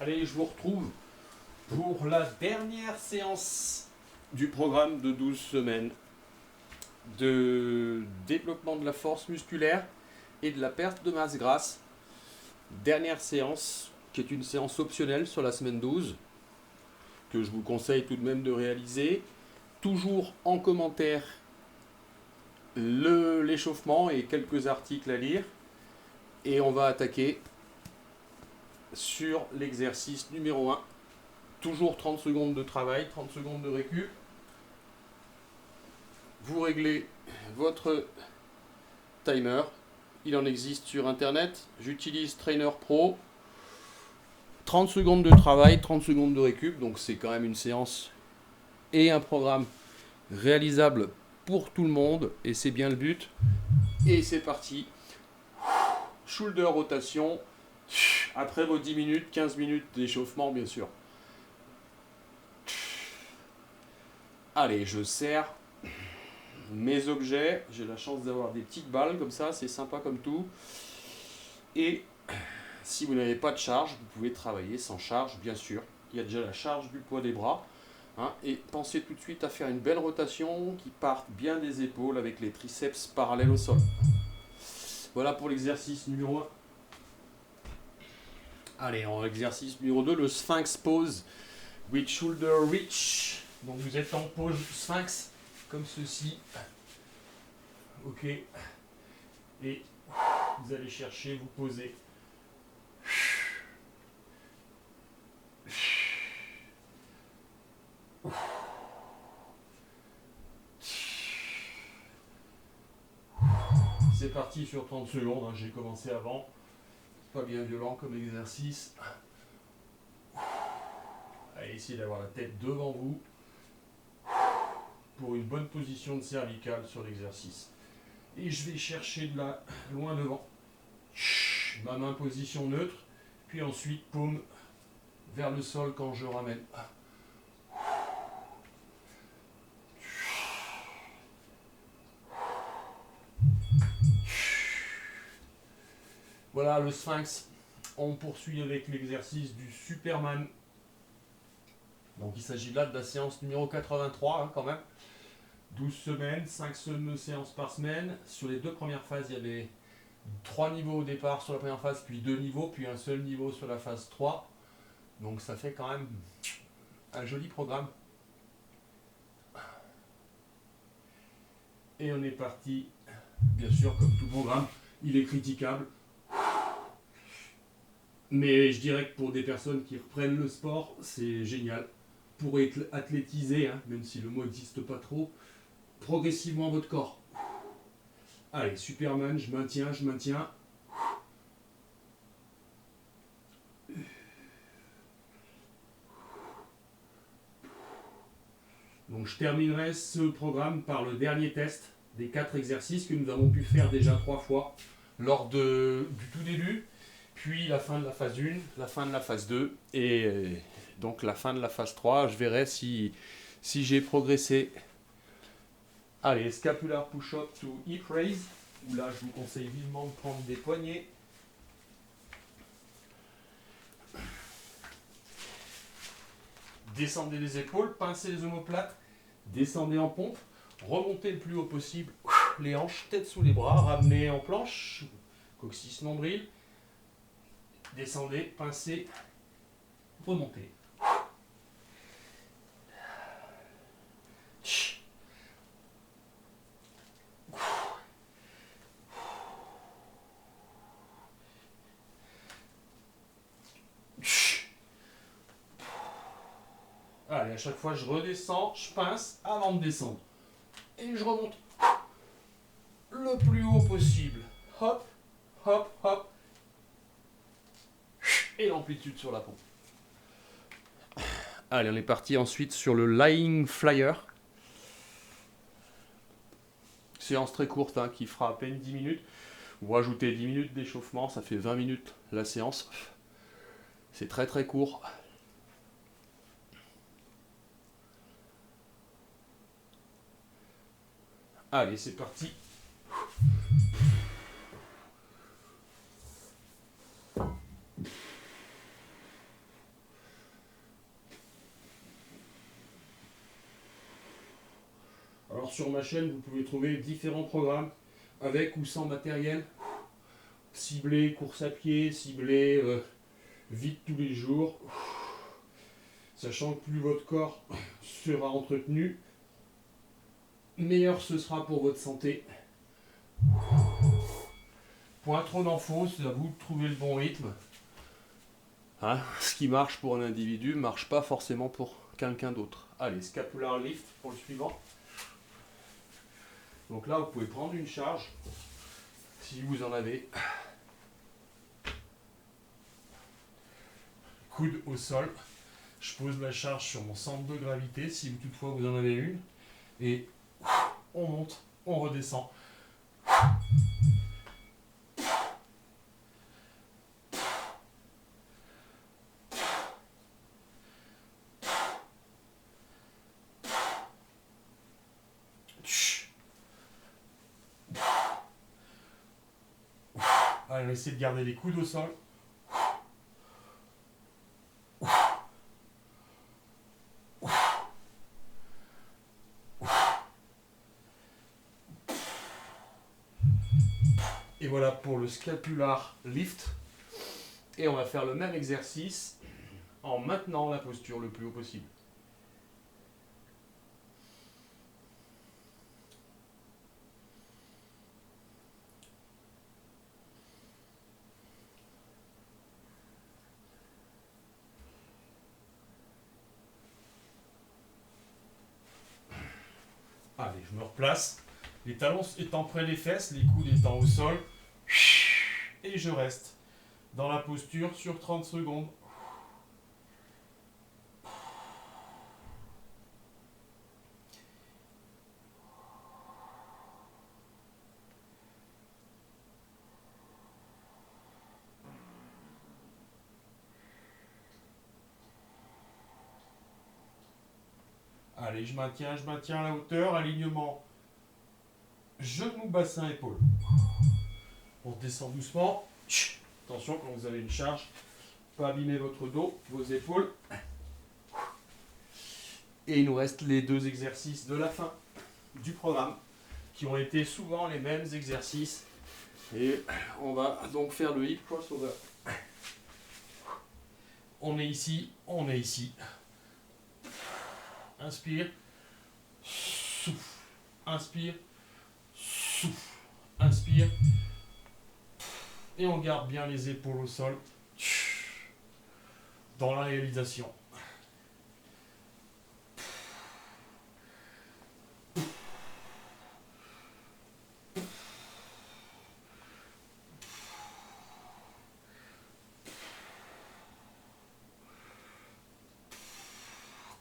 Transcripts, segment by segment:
Allez, je vous retrouve pour la dernière séance du programme de 12 semaines de développement de la force musculaire et de la perte de masse grasse. Dernière séance qui est une séance optionnelle sur la semaine 12 que je vous conseille tout de même de réaliser. Toujours en commentaire l'échauffement et quelques articles à lire. Et on va attaquer sur l'exercice numéro 1. Toujours 30 secondes de travail, 30 secondes de récup. Vous réglez votre timer. Il en existe sur internet. J'utilise Trainer Pro. 30 secondes de travail, 30 secondes de récup. Donc c'est quand même une séance et un programme réalisable pour tout le monde. Et c'est bien le but. Et c'est parti. Shoulder rotation. Après vos 10 minutes, 15 minutes d'échauffement bien sûr. Allez, je serre mes objets. J'ai la chance d'avoir des petites balles comme ça, c'est sympa comme tout. Et si vous n'avez pas de charge, vous pouvez travailler sans charge, bien sûr. Il y a déjà la charge du poids des bras. Et pensez tout de suite à faire une belle rotation qui parte bien des épaules avec les triceps parallèles au sol. Voilà pour l'exercice numéro 1. Allez, en exercice numéro 2, le Sphinx Pose with Shoulder Reach. Donc vous êtes en pose Sphinx, comme ceci. Ok. Et vous allez chercher, vous poser. C'est parti sur 30 secondes, j'ai commencé avant. Pas bien violent comme exercice. Allez, essayez d'avoir la tête devant vous pour une bonne position de cervicale sur l'exercice. Et je vais chercher de là, loin devant. Ma main position neutre, puis ensuite paume vers le sol quand je ramène. Voilà le Sphinx. On poursuit avec l'exercice du Superman. Donc il s'agit là de la séance numéro 83 quand même. 12 semaines, 5 séances par semaine. Sur les 2 premières phases, il y avait 3 niveaux au départ sur la première phase, puis 2 niveaux, puis un seul niveau sur la phase 3. Donc ça fait quand même un joli programme. Et on est parti, bien sûr, comme tout programme, il est critiquable. Mais je dirais que pour des personnes qui reprennent le sport, c'est génial. Pour athlétiser, même si le mot n'existe pas trop, progressivement votre corps. Allez, Superman, je maintiens. Donc je terminerai ce programme par le dernier test des 4 exercices que nous avons pu faire déjà 3 fois lors du tout début, puis la fin de la phase 1, la fin de la phase 2 et donc la fin de la phase 3. Je verrai si j'ai progressé. Allez, scapular push-up to hip raise, où là je vous conseille vivement de prendre des poignets. Descendez les épaules, pincez les omoplates, descendez en pompe, remontez le plus haut possible les hanches, tête sous les bras, ramenez en planche, coccyx nombril, descendez, pincez, remontez. Allez, à chaque fois je redescends, je pince avant de descendre. Et je remonte le plus haut possible. Hop, hop, hop. Et l'amplitude sur la pompe. Allez, on est parti ensuite sur le Lying Flyer. Séance très courte qui fera à peine 10 minutes. Vous rajoutez 10 minutes d'échauffement, ça fait 20 minutes la séance. C'est très très court. Allez, c'est parti. sur ma chaîne, vous pouvez trouver différents programmes avec ou sans matériel, ciblé course à pied, ciblé vite tous les jours, sachant que plus votre corps sera entretenu, meilleur ce sera pour votre santé. Point trop d'infos, c'est à vous de trouver le bon rythme. Hein, ce qui marche pour un individu ne marche pas forcément pour quelqu'un d'autre. Allez, scapular lift pour le suivant. Donc là, vous pouvez prendre une charge, si vous en avez. Coude au sol. Je pose la charge sur mon centre de gravité, si toutefois vous en avez une. Et on monte, on redescend. Allez, on essaie de garder les coudes au sol. Et voilà pour le scapular lift. Et on va faire le même exercice en maintenant la posture le plus haut possible. Allez, je me replace. Les talons étant près des fesses, les coudes étant au sol. Et je reste dans la posture sur 30 secondes. Allez, je maintiens la hauteur, alignement, genou, bassin, épaule. On descend doucement. Attention quand vous avez une charge, pas abîmer votre dos, vos épaules. Et il nous reste les deux exercices de la fin du programme, qui ont été souvent les mêmes exercices. Et on va donc faire le hip crossover. On est ici, on est ici. Inspire, souffle, inspire, souffle, inspire. Et on garde bien les épaules au sol dans la réalisation.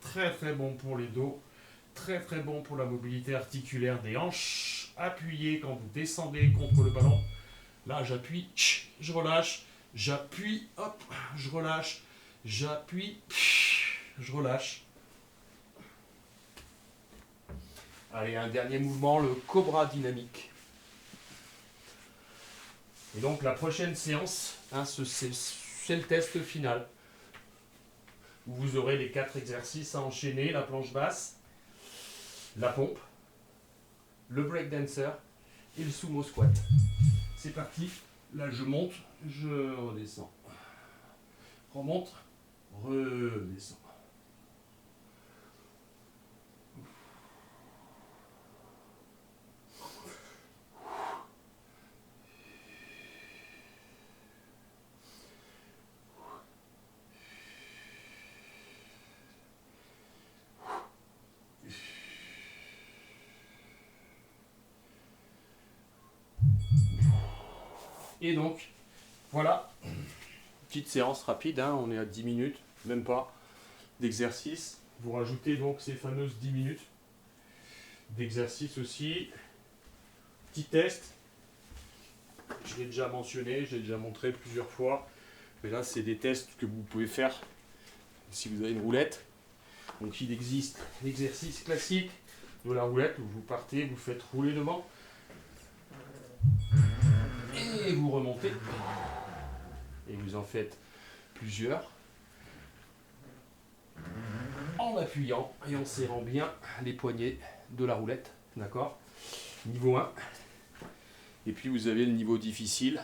Très très bon pour les dos, très très bon pour la mobilité articulaire des hanches. Appuyez quand vous descendez contre le ballon. Là j'appuie, je relâche, j'appuie, hop, je relâche, j'appuie, je relâche. Allez, un dernier mouvement, le cobra dynamique. Et donc la prochaine séance, hein, c'est le test final. Où vous aurez les 4 exercices à enchaîner, la planche basse, la pompe, le breakdancer et le sumo squat. C'est parti, là je monte, je redescends. Remonte, redescends. Et donc, voilà, petite séance rapide, hein, on est à 10 minutes, même pas, d'exercice. Vous rajoutez donc ces fameuses 10 minutes d'exercice aussi. Petit test, je l'ai déjà mentionné, je l'ai déjà montré plusieurs fois, mais là c'est des tests que vous pouvez faire si vous avez une roulette. Donc il existe l'exercice classique de la roulette où vous partez, vous faites rouler devant. Et vous remontez. Et vous en faites plusieurs. En appuyant et en serrant bien les poignets de la roulette. D'accord? Niveau 1. Et puis vous avez le niveau difficile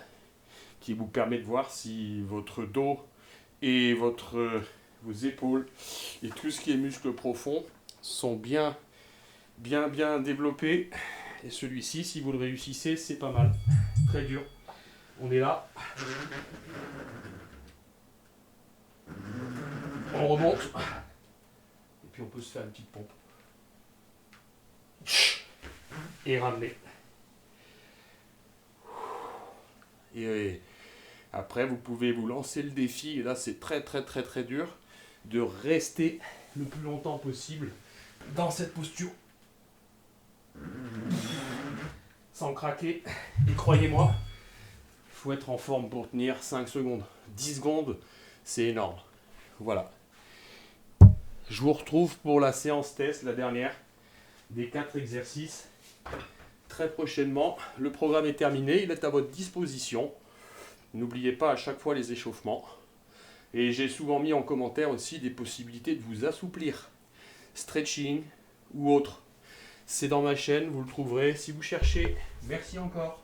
qui vous permet de voir si votre dos et vos épaules et tout ce qui est muscles profonds sont bien développés. Et celui-ci, si vous le réussissez, c'est pas mal. Très dur. On est là. On remonte. Et puis on peut se faire une petite pompe. Et ramener. Et après, vous pouvez vous lancer le défi, et là c'est très dur, de rester le plus longtemps possible dans cette posture. Sans craquer. Et croyez-moi, il faut être en forme pour tenir 5 secondes. 10 secondes, c'est énorme. Voilà. Je vous retrouve pour la séance test, la dernière, des 4 exercices. Très prochainement, le programme est terminé, il est à votre disposition. N'oubliez pas à chaque fois les échauffements. Et j'ai souvent mis en commentaire aussi des possibilités de vous assouplir. Stretching ou autre. C'est dans ma chaîne, vous le trouverez si vous cherchez. Merci encore.